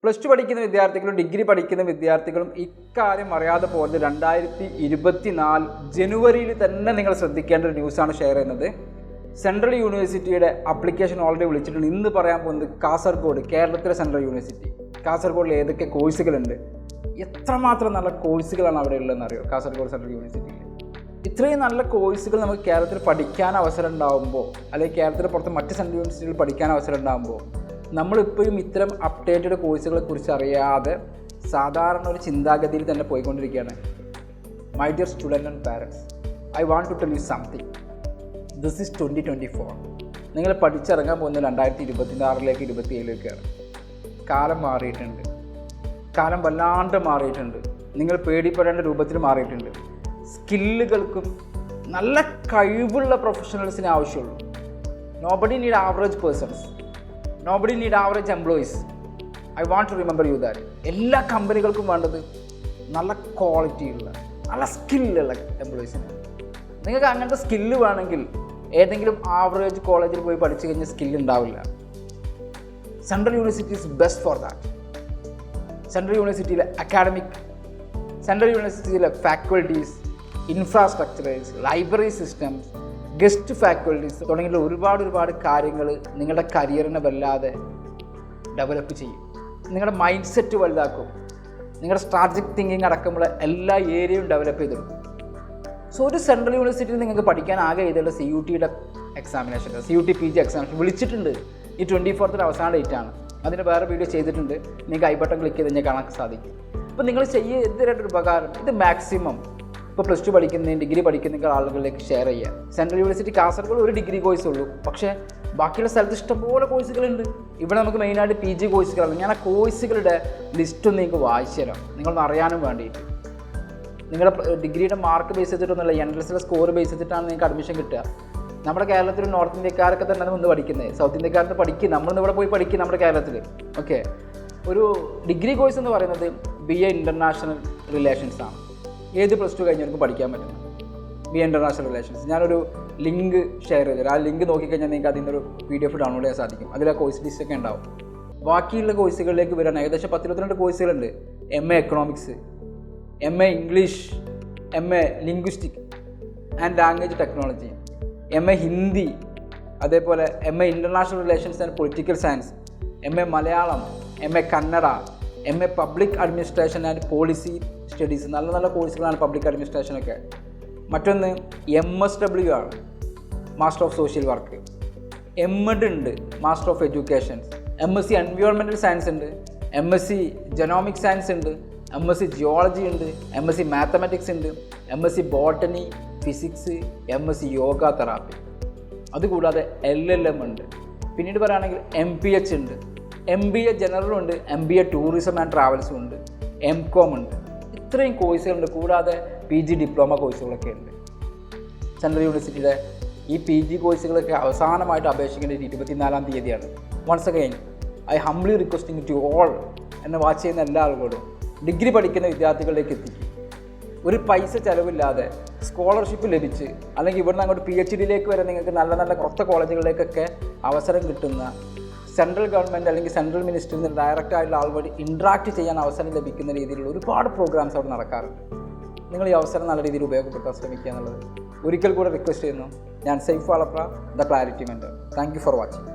Plus two പഠിക്കുന്ന വിദ്യാർത്ഥികളും degree പഠിക്കുന്ന വിദ്യാർത്ഥികളും ഇക്കാര്യം അറിയാതെ പോകുന്നത് 2024 ജനുവരിയിൽ തന്നെ നിങ്ങൾ ശ്രദ്ധിക്കേണ്ട ഒരു ന്യൂസാണ് ഷെയർ ചെയ്യുന്നത്. സെൻട്രൽ യൂണിവേഴ്സിറ്റിയുടെ അപ്ലിക്കേഷൻ ഓൾറെഡി വിളിച്ചിട്ടുണ്ട്. ഇന്ന് പറയാൻ പോകുന്നത് കാസർഗോഡ്, കേരളത്തിലെ സെൻട്രൽ യൂണിവേഴ്സിറ്റി. കാസർഗോഡിൽ ഏതൊക്കെ കോഴ്സുകളുണ്ട്, എത്രമാത്രം നല്ല കോഴ്സുകളാണ് അവിടെ ഉള്ളതെന്ന് അറിയോ? കാസർഗോഡ് സെൻട്രൽ യൂണിവേഴ്സിറ്റിയിൽ ഇത്രയും നല്ല കോഴ്സുകൾ നമുക്ക് കേരളത്തിൽ പഠിക്കാൻ അവസരം ഉണ്ടാകുമ്പോൾ, അല്ലെങ്കിൽ കേരളത്തിൽ പുറത്ത് മറ്റ് സെൻട്രൽ യൂണിവേഴ്സിറ്റിയിൽ പഠിക്കാൻ അവസരം ഉണ്ടാകുമ്പോൾ, നമ്മളിപ്പോഴും ഇത്തരം അപ്ഡേറ്റഡ് കോഴ്സുകളെ കുറിച്ച് അറിയാതെ സാധാരണ ഒരു ചിന്താഗതിയിൽ തന്നെ പോയിക്കൊണ്ടിരിക്കുകയാണ്. My dear student and parents, I want to tell you something. This is 2024. നിങ്ങൾ പഠിച്ചിറങ്ങാൻ പോകുന്നത് 2026 27 കാലം മാറിയിട്ടുണ്ട്. കാലം വല്ലാണ്ട് മാറിയിട്ടുണ്ട്. നിങ്ങൾ പേടിപ്പെടേണ്ട രൂപത്തിൽ മാറിയിട്ടുണ്ട്. സ്കില്ലുകൾക്കും നല്ല കഴിവുള്ള പ്രൊഫഷണൽസിന് ആവശ്യമുള്ളൂ. Nobody need average persons, nobody need average employees. I want to remember you that. എല്ലാ കമ്പനികൾക്കും വേണ്ടത് നല്ല ക്വാളിറ്റിയുള്ള, നല്ല സ്കില്ലുള്ള എംപ്ലോയീസിന്. നിങ്ങൾക്ക് അങ്ങനത്തെ സ്കില്ല് വേണമെങ്കിൽ ഏതെങ്കിലും ആവറേജ് കോളേജിൽ പോയി പഠിച്ചു കഴിഞ്ഞാൽ സ്കില്ല് ഉണ്ടാവില്ല. Central university is best for that. Central യൂണിവേഴ്സിറ്റിയിലെ അക്കാഡമിക്, സെൻട്രൽ യൂണിവേഴ്സിറ്റിയിലെ faculties, infrastructures, library systems, guest faculties തുടങ്ങിയുള്ള ഒരുപാട് കാര്യങ്ങൾ നിങ്ങളുടെ കരിയറിനെ വല്ലാതെ ഡെവലപ്പ് ചെയ്യും. നിങ്ങളുടെ മൈൻഡ് സെറ്റ് വലുതാക്കും. നിങ്ങളുടെ സ്ട്രാറ്റജിക് തിങ്കിങ് അടക്കമുള്ള എല്ലാ ഏരിയയും ഡെവലപ്പ് ചെയ്തെടുക്കും. സോ ഒരു സെൻട്രൽ യൂണിവേഴ്സിറ്റിയിൽ നിങ്ങൾക്ക് പഠിക്കാൻ ആകെ ചെയ്തുള്ള CUTയുടെ എക്സാമിനേഷൻ, CUT PG എക്സാമിനേഷൻ വിളിച്ചിട്ടുണ്ട്. ഈ 24th അവസാന ഡേറ്റാണ്. അതിന് വേറെ വീഡിയോ ചെയ്തിട്ടുണ്ട്. നിങ്ങൾക്ക് ഐ ബട്ടൺ ക്ലിക്ക് ചെയ്ത് കഴിഞ്ഞാൽ കാണാൻ സാധിക്കും. അപ്പോൾ നിങ്ങൾ എന്തിനായിട്ടൊരു ഉപകാരം, ഇത് മാക്സിമം ഇപ്പോൾ പ്ലസ് ടു പഠിക്കുന്നതും ഡിഗ്രി പഠിക്കുന്ന ആളുകളിലേക്ക് ഷെയർ ചെയ്യുക. സെൻട്രൽ യൂണിവേഴ്സിറ്റി കാസർഗോഡ് ഒരു ഡിഗ്രി കോഴ്സ് ഉള്ളൂ, പക്ഷേ ബാക്കിയുള്ള സ്ഥലത്ത് ഇഷ്ടംപോലെ കോഴ്സുകളുണ്ട്. ഇവിടെ നമുക്ക് മെയിനായിട്ട് PG കോഴ്സുകളാണ്. ഞാൻ ആ കോഴ്സുകളുടെ ലിസ്റ്റൊന്നും നിങ്ങൾക്ക് വായിച്ചു തരാം, നിങ്ങളൊന്ന് അറിയാനും വേണ്ടിയിട്ട്. നിങ്ങളുടെ ഡിഗ്രിയുടെ മാർക്ക് ബേസ് ചെയ്തിട്ടൊന്നുമല്ല, എൻട്രൻസിലെ സ്കോർ ബേസ് ചെയ്തിട്ടാണ് നിങ്ങൾക്ക് അഡ്മിഷൻ കിട്ടുക. നമ്മുടെ കേരളത്തിൽ നോർത്ത് ഇന്ത്യക്കാരൊക്കെ തന്നെ വന്ന് പഠിക്കുന്നത്, സൗത്ത് ഇന്ത്യക്കാരത്ത് പഠിക്കും, നമ്മളിന്ന് ഇവിടെ പോയി പഠിക്കും നമ്മുടെ കേരളത്തിൽ. ഓക്കെ, ഒരു ഡിഗ്രി കോഴ്സ് എന്ന് പറയുന്നത് BA ഇൻ്റർനാഷണൽ റിലേഷൻസ് ആണ്. ഏത് പ്ലസ് ടു കഴിഞ്ഞവർക്ക് പഠിക്കാൻ പറ്റുന്നത് BA ഇൻ്റർനാഷണൽ റിലേഷൻസ്. ഞാനൊരു ലിങ്ക് ഷെയർ ചെയ്തു. ആ ലിങ്ക് നോക്കിക്കഴിഞ്ഞാൽ നിങ്ങൾക്ക് അതിൻ്റെ ഒരു PDF ഡൗൺലോഡ് ചെയ്യാൻ സാധിക്കും. അതിൽ ആ കോഴ്സ് ലിസ്റ്റൊക്കെ ഉണ്ടാവും. ബാക്കിയുള്ള കോഴ്സുകളിലേക്ക് വരാൻ ഏകദേശം 10-22 കോഴ്സുകളുണ്ട്. MA economics, MA English, MA linguistic and language technology, MA Hindi, അതേപോലെ MA international relations and political science, MA Malayalam, MA Kannada, MA public administration and policy studies. നല്ല നല്ല കോഴ്സുകളാണ് പബ്ലിക് അഡ്മിനിസ്ട്രേഷനൊക്കെ. മറ്റൊന്ന് MSW ആണ്, master of social work. MEd ഉണ്ട്, master of education. MSc environmental science ഉണ്ട്, MSc ജനോമിക് science ഉണ്ട്, MSc geology ഉണ്ട്, MSc mathematics ഉണ്ട്, MSc botany, physics, MSc yoga therapy. അതുകൂടാതെ LLM ഉണ്ട്. പിന്നീട് പറയുകയാണെങ്കിൽ MPH ഉണ്ട്, MBA ജനറലും ഉണ്ട്, MBA ടൂറിസം ആൻഡ് ട്രാവൽസും ഉണ്ട്, MCOM ഉണ്ട്. ഇത്രയും കോഴ്സുകളുണ്ട്. കൂടാതെ PG ഡിപ്ലോമ കോഴ്സുകളൊക്കെ ഉണ്ട്. സെൻട്രൽ യൂണിവേഴ്സിറ്റിയുടെ ഈ PG കോഴ്സുകളൊക്കെ അവസാനമായിട്ട് അപേക്ഷിക്കേണ്ടത് 24-ാം തീയതിയാണ്. Once again I humbly requesting to all, എന്നെ വാച്ച് ചെയ്യുന്ന എല്ലാ ആളുകളോടും ഡിഗ്രി പഠിക്കുന്ന വിദ്യാർത്ഥികളിലേക്ക് എത്തിക്കും. ഒരു പൈസ ചിലവില്ലാതെ സ്കോളർഷിപ്പ് ലഭിച്ച്, അല്ലെങ്കിൽ ഇവിടുന്ന് അങ്ങോട്ട് PhDയിലേക്ക് വരെ നിങ്ങൾക്ക് നല്ല നല്ല കുറച്ച് കോളേജുകളിലേക്കൊക്കെ അവസരം കിട്ടുന്ന, സെൻട്രൽ ഗവൺമെൻറ് അല്ലെങ്കിൽ സെൻട്രൽ മിനിസ്റ്ററിൽ നിന്ന് ഡയറക്റ്റായിട്ടുള്ള ആളുകൾ ഇൻട്രാക്ട് ചെയ്യാൻ അവസരം ലഭിക്കുന്ന രീതിയിലുള്ള ഒരുപാട് പ്രോഗ്രാംസ് അവിടെ നടക്കാറുണ്ട്. നിങ്ങൾ ഈ അവസരം നല്ല രീതിയിൽ ഉപയോഗപ്പെടുത്താൻ ശ്രമിക്കുക എന്നുള്ളത് ഒരിക്കൽ കൂടെ റിക്വസ്റ്റ് ചെയ്യുന്നു. ഞാൻ Saif Valapra, the clarity mentor. Thank you for watching.